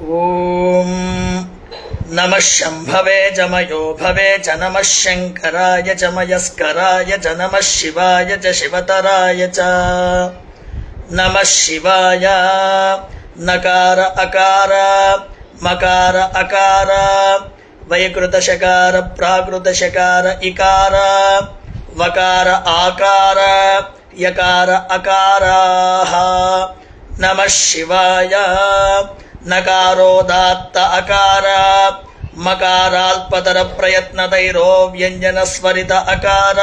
ಓಂ ನಮಃ ಶಂಭವೇ ಜಮಯೋ ಭವೇ ಚ ನಮಃ ಶಂಕರಾಯ ಚ ಮಯಸ್ಕರಾಯ ಚ ನಮಃ ಶಿವಾಯ ಚ ಶಿವತರಾಯ ಚ ನಮಃ ಶಿವಾಯ. ನಕಾರ ಅಕಾರ ಮಕಾರ ಅಕಾರ ವೈಕೃತ ಶಕಾರ ಪ್ರಾಕೃತ ಶಕಾರ ಇಕಾರ ವಕಾರ ಆಕಾರ ಯಕಾರ ಅಕಾರಾಃ. ನಮಃ ಶಿವಾಯ. ನಕಾರೋದಾತ್ತ ಅಕಾರ ಮಕಾರಾಲ್ಪತರ ಪ್ರಯತ್ನತೈರೋ ವ್ಯಂಜನ ಸ್ವರಿತ ಅಕಾರ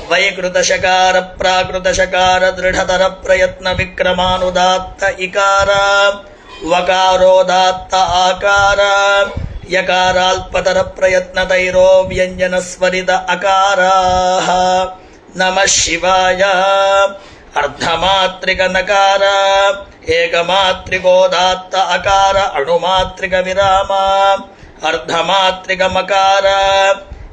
ವೈಕೃತ ಶಕಾರ ಪ್ರಾಕೃತ ಶಕಾರ ದೃಢತರ ಪ್ರಯತ್ನ ವಿಕ್ರಮಾನುದಾತ್ತ ಇಕಾರ ವಕಾರೋದಾತ್ತ ಆಕಾರ ಯಕಾರಾಲ್ಪತರ ಪ್ರಯತ್ನತೈರೋ ವ್ಯಂಜನ ಸ್ವರಿತ ಅಕಾರಾಃ. ನಮಃ ಶಿವಾಯ. ಅರ್ಧಮಾತ್ರಿಕ ನಕಾರ ಏಕಮಾತ್ರಿಕೋದಾತ್ತ ಅಕಾರ ಅಣುಮಾತ್ರಿಕ ವಿರಾಮ ಅರ್ಧಮಾತ್ರಿಕ ಮಕಾರ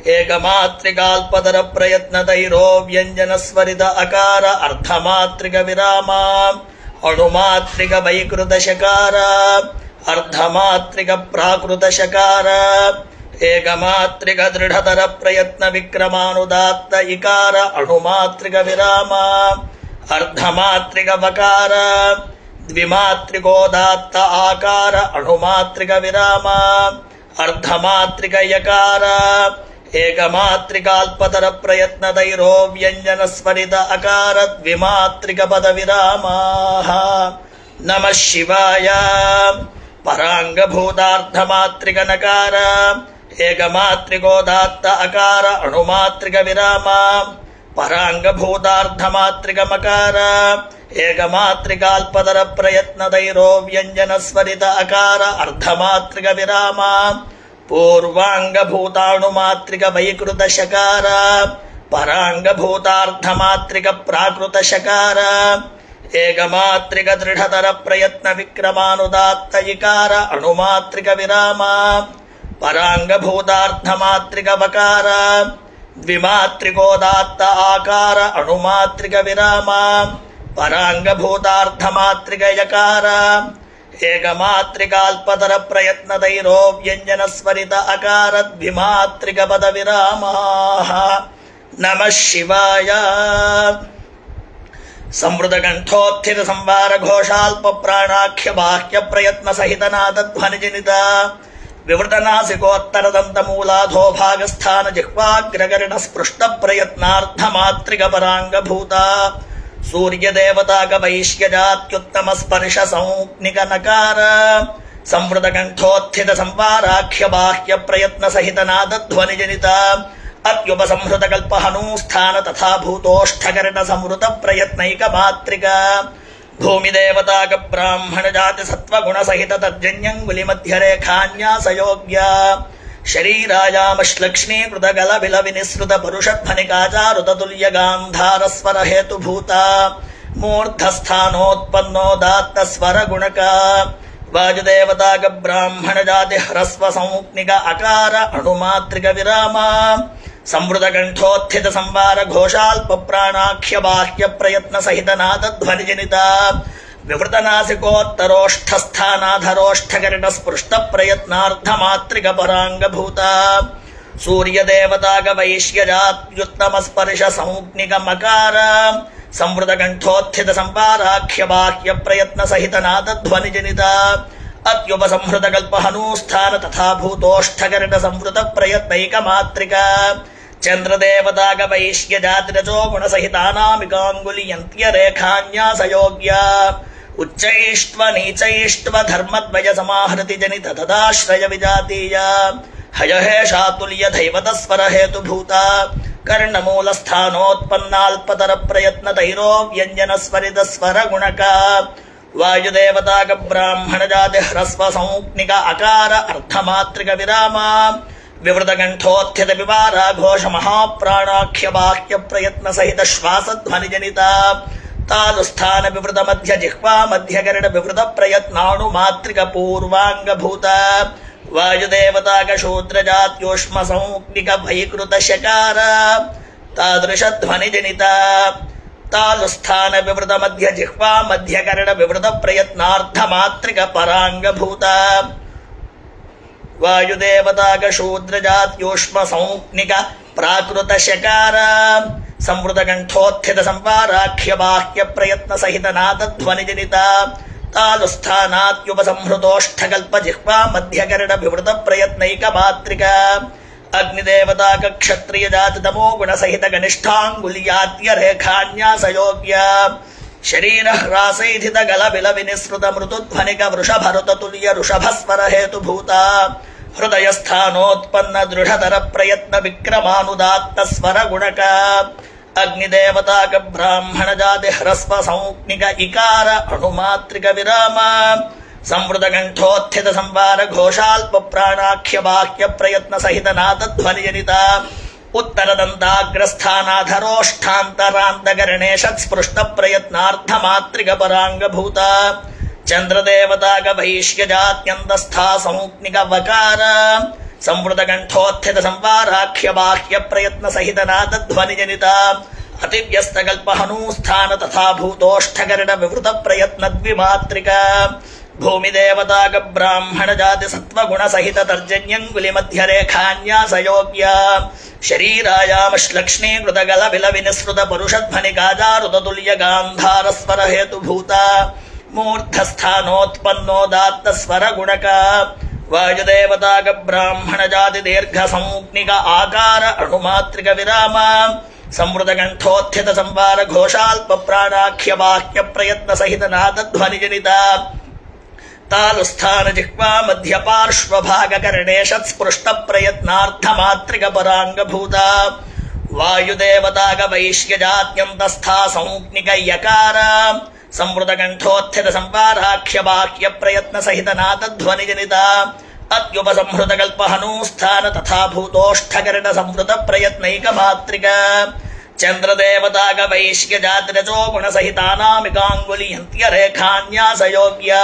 ಏಕಮಾತ್ರಿಕಾಲ್ಪತರ ಪ್ರಯತ್ನತೈರೋ ವ್ಯಂಜನ ಸ್ವರಿತ ಅಕಾರ ಅರ್ಧಮಾತ್ರಿಕ ವಿರಾಮ ಅಣುಮಾತ್ರಿಕ ವೈಕೃತ ಶಕಾರ ಅರ್ಧಮಾತ್ರಿಕ ಪ್ರಾಕೃತ ಶಕಾರ ಏಕಮಾತ್ರಿಕ ದೃಢತರ ಪ್ರಯತ್ನ ವಿಕ್ರಮಾನುದಾತ್ತ ಇಕಾರ ಅಣುಮಾತ್ರಿಕ ವಿರಾಮ ಅರ್ಧಮಾತ್ರಿಕ ವಕಾರ ದ್ವಿಮಾತ್ರಿಕೋದಾತ್ತ ಆಕಾರ ಅಣುಮಾತ್ರಿಕ ವಿರಾಮ ಅರ್ಧಮಾತ್ರಿಕ ಯಕಾರ ಏಕಮಾತ್ರಿಕಾಲ್ಪತರ ಪ್ರಯತ್ನತೈರೋ ವ್ಯಂಜನ ಸ್ವರಿತ ಅಕಾರ ದ್ವಿಮಾತ್ರಿಕ ಪದ ವಿರಾಮಾಃ. ನಮಃ ಶಿವಾಯ. ಪರಾಂಗಭೂತಾರ್ಧಮಾತ್ರಿಕ ನಕಾರ ಏಕಮಾತ್ರಿಕೋದಾತ್ತ ಅಕಾರ ಅಣುಮಾತ್ರಿಕ ವಿರಾಮ ಪರಾಂಗಭೂತಾರ್ಧಮಾತ್ರಿಕ ಮಕಾರ ಏಕಮಾತ್ರಿಕಾಲ್ಪತರ ಪ್ರಯತ್ನತೈರೋ ವ್ಯಂಜನ ಸ್ವರಿತ ಅಕಾರ ಅರ್ಧಮಾತ್ರಿಕ ವಿರಾಮ ಪೂರ್ವಾಂಗಭೂತಾಣುಮಾತ್ರಿಕ ವೈಕೃತ ಶಕಾರ ಪರಾಂಗಭೂತಾರ್ಧಮಾತ್ರಿಕ ಪ್ರಾಕೃತ ಶಕಾರ ಏಕಮಾತ್ರಿಕ ದೃಢತರ ಪ್ರಯತ್ನ ವಿಕ್ರಮಾನುದಾತ್ತ ಇಕಾರ ಅಣುಮಾತ್ರಿಕ ವಿರಾಮ ಪರಾಂಗಭೂತಾರ್ಧಮಾತ್ರಿಕ ವಕಾರ ದ್ವಿಮಾತ್ರಿಕೋದಾತ್ತ ಆಕಾರ ಅಣುಮಾತ್ರಿಕ ವಿರಾಮ ಪರಾಂಗಭೂತಾರ್ಧಮಾತ್ರಿಕ ಯಕಾರ ಏಕಮಾತ್ರಿಕಾಲ್ಪತರ ಪ್ರಯತ್ನತೈರೋ ವ್ಯಂಜನ ಸ್ವರಿತ ಅಕಾರ ದ್ವಿಮಾತ್ರಿಕ ಪದ ವಿರಾಮಾಃ. ನಮಃ ಶಿವಾಯ. ಸಂವೃತ ಕಂಠೋತ್ಥಿತ ಸಂವಾರ ಘೋಷಾಲ್ಪ ಪ್ರಾಣಾಖ್ಯ ಬಾಹ್ಯ ಪ್ರಯತ್ನ ಸಹಿತನಾದ ಧ್ವನಿಜನಿತ ವಿವೃತನಾಸಿಕೋತ್ತರದಂತ ಮೂಲಾಧೋ ಭಾಗಸ್ಥಾನ ಜಿಹ್ವಾಗ್ರಗರಣ ಸ್ಪೃಷ್ಟ ಪ್ರಯತ್ನಾರ್ಥ ಮಾತ್ರಿಕ ಪರಾಂಗಭೂತ ಸೂರ್ಯದೇವತಾಗ ವೈಶ್ಯಜಾತ್ಯುತ್ತಮ ಸ್ಪರ್ಶ ಸಂಜ್ಞಿಕ ನಕಾರ ಸಂವೃತ ಕಂಠೋತ್ಥಿತ ಸಂವಾರಾಖ್ಯ ಬಾಹ್ಯ ಪ್ರಯತ್ನ ಸಹಿತನಾದ ಧ್ವನಿಜನಿತ ಅತ್ಯುಪಸಂಹೃತ ಕಲ್ಪ ಹನೂಸ್ಥಾನ ತಥಾ ಭೂತೋಷ್ಠಕರಣ ಸಂವೃತ ಪ್ರಯತ್ನೈಕ ಮಾತ್ರಿಕ ಭೂಮಿದೇವತಾಗ ಬ್ರಾಹ್ಮಣ ಜಾತಿ ಸತ್ವಗುಣ ಸಹಿತ ತರ್ಜನ್ಯಂಗುಲಿ ಮಧ್ಯರೇಖಾನ್ಯಾಸಯೋಗ್ಯ ಶರೀರಾಯಾಮಶ್ಲಕ್ಷ್ಮೀಕೃತ ಗಲಬಿಲ ವಿನಿಸೃತ ಪರುಷಧ್ವನಿಕಾಚಾರುತ ತುಲ್ಯ ಗಾಂಧಾರ ಸ್ವರ ಹೇತುಭೂತ ಮೂರ್ಧಸ್ಥಾನೋತ್ಪನ್ನೋದಾತ್ತ ಸ್ವರ ಗುಣಕ ವಾಯುದೇವತಾಗ ಬ್ರಾಹ್ಮಣ ಜಾತಿ ಹ್ರಸ್ವ ಸಂಜ್ಞಿಕ ಅಕಾರ ಅಣುಮಾತ್ರಿಕ ವಿರಾಮ ಸಂವೃತ ಕಂಠೋತ್ಥಿತ ಸಂವಾರ ಘೋಷಾಲ್ಪ ಪ್ರಾಣಾಖ್ಯ ಬಾಹ್ಯ ಪ್ರಯತ್ನ ಸಹಿತನಾದ ಧ್ವನಿಜನಿತ ವಿವೃತನಾಸಿಕೋತ್ತರೋಷ್ಠಸ್ಥಾನಾಧರೋಷ್ಠಕರಣ ಸ್ಪೃಷ್ಟ ಪ್ರಯತ್ನಾರ್ಥ ಮಾತ್ರಿಕ ಪರಾಂಗಭೂತ ಸೂರ್ಯದೇವತಾಗ ವೈಶ್ಯಜಾತ್ಯುತ್ತಮ ಸ್ಪರ್ಶ ಸಂಜ್ಞಿಕ ಮಕಾರ ಸಂವೃತ ಕಂಠೋತ್ಥಿತ ಸಂವಾರಾಖ್ಯ ಬಾಹ್ಯ ಪ್ರಯತ್ನ ಸಹಿತನಾದ ಧ್ವನಿಜನಿತ ಅತ್ಯುಪಸಂಹೃತ ಕಲ್ಪ ಹನೂಸ್ಥಾನ ತಥಾ ಭೂತೋಷ್ಠಕರಣ ಸಂವೃತ ಪ್ರಯತ್ನೈಕ ಮಾತ್ರಿಕ ಚಂದ್ರದೇವತಾಗ ವೈಶ್ಯಜಾತಿರಜೋ ಗುಣ ಸಹಿತಾನಾಮಿಕಾಂಗುಲಿ ಯಂತ್ಯ ರೇಖಾನ್ಯಾಸಯೋಗ್ಯ ಉಚ್ಚೈಷ್ಟ್ವ ನೀಚೈಷ್ಟ್ವ ಧರ್ಮದ್ವಯ ಸಮಾಹೃತಿ ಜನಿತ ತದಾಶ್ರಯ ವಿಜಾತೀಯ ಹಯಹೇಷಾತುಲ್ಯ ದೈವತ ಸ್ವರ ಹೇತುಭೂತ ಕರ್ಣಮೂಲಸ್ಥಾನೋತ್ಪನ್ನಾಲ್ಪತರ ಪ್ರಯತ್ನ ತೈರೋ ವ್ಯಂಜನ ಸ್ವರಿತ ಸ್ವರ ಗುಣಕ ವಾಯುದೇವತಾಗ ಬ್ರಾಹ್ಮಣ ಜಾತಿ ಹ್ರಸ್ವ ಸಂಜ್ಞಿಕ ಅಕಾರ ಅರ್ಧಮಾತ್ರಿಕ ವಿರಾಮ ವಿವೃತ ಕಂಠೋತ್ಥಿತ ವಿವಾರ ಘೋಷ ಮಹಾಪ್ರಾಣಾಖ್ಯ ಬಾಹ್ಯ ಪ್ರಯತ್ನ ಸಹಿತ ಶ್ವಾಸಧ್ವನಿಜನಿತ ತಾಲುಸ್ಥಾನ ವಿವೃತ ಮಧ್ಯ ಜಿಹ್ವಾ ಮಧ್ಯಗರಣ ವಿವೃತ ಪ್ರಯತ್ನಾಣು ಮಾತ್ರಿಕ ಪೂರ್ವಾಂಗಭೂತ ವಾಯುದೇವತಾಗ ಶೂದ್ರ ಜಾತ್ಯೋಷ್ಮ ಸಂಜ್ಞಿಕ ವೈಕೃತ ಶಕಾರ ತಾದೃಶ ಧ್ವನಿಜನಿತ ತಾಲುಸ್ಥಾನ ವಿವೃತ ಮಧ್ಯ ಜಿಹ್ವಾ ಮಧ್ಯಕರಣ ವಿವೃತ ಪ್ರಯತ್ನಾರ್ಥ ಮಾತ್ರಿಕ ಪರಾಂಗಭೂತ ವಾಯುದೇವತಾಗ ಶೂದ್ರಜಾತ್ಯೂಷ್ಮ ಸಂಜ್ಞಿಕ ಪ್ರಾಕೃತ ಶಕಾರ ಸಂವೃತ ಕಂಠೋತ್ಥಿತ ಸಂವಾರಾಖ್ಯ ಬಾಹ್ಯ ಪ್ರಯತ್ನ ಸಹಿತ ನಾದಧ್ವನಿ ಜನಿತ ತಾಲುಸ್ಥಾನಾತ್ಯುಪಸಂಹೃತೋಷ್ಠಕಲ್ಪ ಜಿಹ್ವಾ ಮಧ್ಯಕರಣ ವಿವೃತ ಪ್ರಯತ್ನೈಕ ಮಾತ್ರಿಕ ಅಗ್ನಿದೇವತಾಕ ಕ್ಷತ್ರಿಯ ಜಾತ ತಮೋ ಗುಣ ಸಹಿತ ಗನಿಷ್ಠಾಂಗುಲ್ಯಾದ್ಯ ರೇಖಾನ್ಯಾಸಯೋಗ್ಯ ಶರೀರ ಹ್ರಾಸೈಧಿತ ಗಲ ಬಿಲ ವಿನಿಸೃತ ಮೃದುಧ್ವನಿಕ ವೃಷಭರುತ ತುಲ್ಯ ಋಷಭಸ್ವರ ಹೇತುಭೂತ ಹೃದಯ ಸ್ಥಾನೋತ್ಪನ್ನ ದೃಢತರ ಪ್ರಯತ್ನ ವಿಕ್ರಮಾನುದಾತ್ತ ಸ್ವರ ಗುಣಕ ಅಗ್ನಿದೇವತಾಕ ಬ್ರಾಹ್ಮಣ ಜಾತಿ ಹ್ರಸ್ವ ಸಂಜ್ಞಿಕ ಇಕಾರ ಅಣುಮಾತ್ರಿಕ ವಿರಾಮ ಸಂವೃತ ಕಂಠೋತ್ಥಿತ ಸಂವಾರ ಘೋಷಾಲ್ಪ ಪ್ರಾಣಾಖ್ಯ ಬಾಹ್ಯ ಪ್ರಯತ್ನ ಸಹಿತ ನಾದಧ್ವನಿ ಜನಿತ ಉತ್ತರದಂತಾಗ್ರಸ್ಥಾನಾಧರೋಷ್ಠಾಂತರಾಂತಗರಣೇಶ ಸ್ಪೃಷ್ಟ ಪ್ರಯತ್ನಾರ್ಥ ಮಾತ್ರಿಕ ಪರಾಂಗಭೂತ ಚಂದ್ರದೇವತಾಗ ವೈಶ್ಯ ಜಾತ್ಯಂತಸ್ಥಾ ಸಂಜ್ಞಿಕ ವಕಾರ ಸಂವೃತ ಕಂಠೋತ್ಥಿತ ಸಂವಾರಾಖ್ಯ ಬಾಹ್ಯ ಪ್ರಯತ್ನ ಸಹಿತ ನಾದಧ್ವನಿ ಜನಿತ ಅತಿವ್ಯಸ್ತಕಲ್ಪ ಹನೂಸ್ಥಾನ ತಥಾ ಭೂತೋಷ್ಠಕರಣ ವಿವೃತ ಪ್ರಯತ್ನ ದ್ವಿಮಾತ್ರಿಕ ಭೂಮಿದೇವತಾಗ ಬ್ರಾಹ್ಮಣ ಜಾತಿ ಸತ್ವಗುಣ ಸಹಿತ ತರ್ಜನ್ಯಂಗುಲಿ ಮಧ್ಯ ರೇಖಾನ್ಯಾಸಯೋಗ್ಯ ಶರೀರಾಯಾಮಶ್ಲಕ್ಷ್ಮೀಕೃತ ಗಲ ವಿಲ ವಿನಿಸೃತ ಪರುಷಧ್ವನಿ ಗಾಜಾರುತ ತುಲ್ಯ ಗಾಂಧಾರ ಸ್ವರ ಹೇತುಭೂತ ಮೂರ್ಧಸ್ಥಾನೋತ್ಪನ್ನೋದಾತ್ತ ಸ್ವರ ಗುಣಕ ವಾಯುದೇವತಾಗ ಬ್ರಾಹ್ಮಣ ಜಾತಿ ದೀರ್ಘ ಸಂಜ್ಞಿಕ ಆಕಾರ ಅಣುಮಾತ್ರಿಕ ವಿರಾಮ ಸಂವೃತ ಕಂಠೋತ್ಥಿತ ಸಂವಾರ ಘೋಷಾಲ್ಪ ಪ್ರಾಣಾಖ್ಯ ಬಾಹ್ಯ ಪ್ರಯತ್ನ ಸಹಿತ ನಾದಧ್ವನಿ ಜನಿತ ತಾಲುಸ್ಥಾನ ಜಿಹ್ವಾ ಮಧ್ಯ ಪಾರ್ಶ್ವಭಾಗ ಕರ್ಣೇಶ ಸ್ಪೃಷ್ಟ ಪ್ರಯತ್ನಾರ್ಥ ಮಾತ್ರಿಕ ಪರಾಂಗಭೂತ ವಾಯುದೇವತಾಗ ವೈಶ್ಯ ಜಾತ್ಯಂತಸ್ಥಾ ಸಂಜ್ಞಿಕ ಯಕಾರ ಸಂವೃತ ಕಂಠೋತ್ಥಿತ ಸಂವಾರಾಖ್ಯ ಬಾಹ್ಯ ಪ್ರಯತ್ನ ಸಹಿತ ನಾದಧ್ವನಿ ಜನಿತ ಅತ್ಯುಪಸಂಹೃತ ಕಲ್ಪ ಹನೂಸ್ಥಾನ ತಥಾ ಭೂತೋಷ್ಠಕರಣ ಸಂವೃತ ಪ್ರಯತ್ನೈಕ ಮಾತ್ರಿಕ ಚಂದ್ರದೇವತಾಗ ವೈಶ್ಯ ಜಾತಿರಜೋ ಗುಣ ಸಹಿತಾನಾಮಿಕಾಂಗುಲಿಯಂತ್ಯ ರೇಖಾನ್ಯಾಸಯೋಗ್ಯ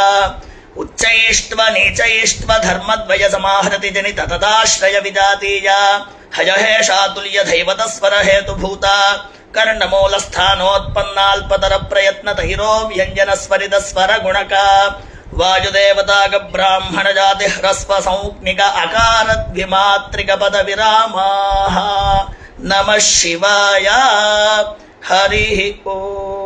ಉಚ್ಚೈಷ್ಟ್ವ ನೀಚೈಷ್ಟ್ವ ಧರ್ಮದ್ವಯ ಸಮಾಹೃತಿ ಜನಿತ ತದಾಶ್ರಯ ವಿಜಾತೀಯ ಹಯಹೇಷಾತುಲ್ಯ ದೈವತ ಸ್ವರ ಹೇತುಭೂತ ಕರ್ಣಮೂಲಸ್ಥಾನೋತ್ಪನ್ನಾಲ್ಪತರ ಪ್ರಯತ್ನ ತೈರೋ ವ್ಯಂಜನ ಸ್ವರಿತ ಸ್ವರ ಗುಣಕ ವಾಯುದೇವತಾಗ ಬ್ರಾಹ್ಮಣ ಜಾತಿ ಹ್ರಸ್ವ ಸಂಜ್ಞಿಕ ಅಕಾರ ದ್ವಿಮಾತ್ರಿಕ ಪದ ವಿರಾಮ ನಮಃ ಶಿವಾಯ ಹರಿ ಓಂ.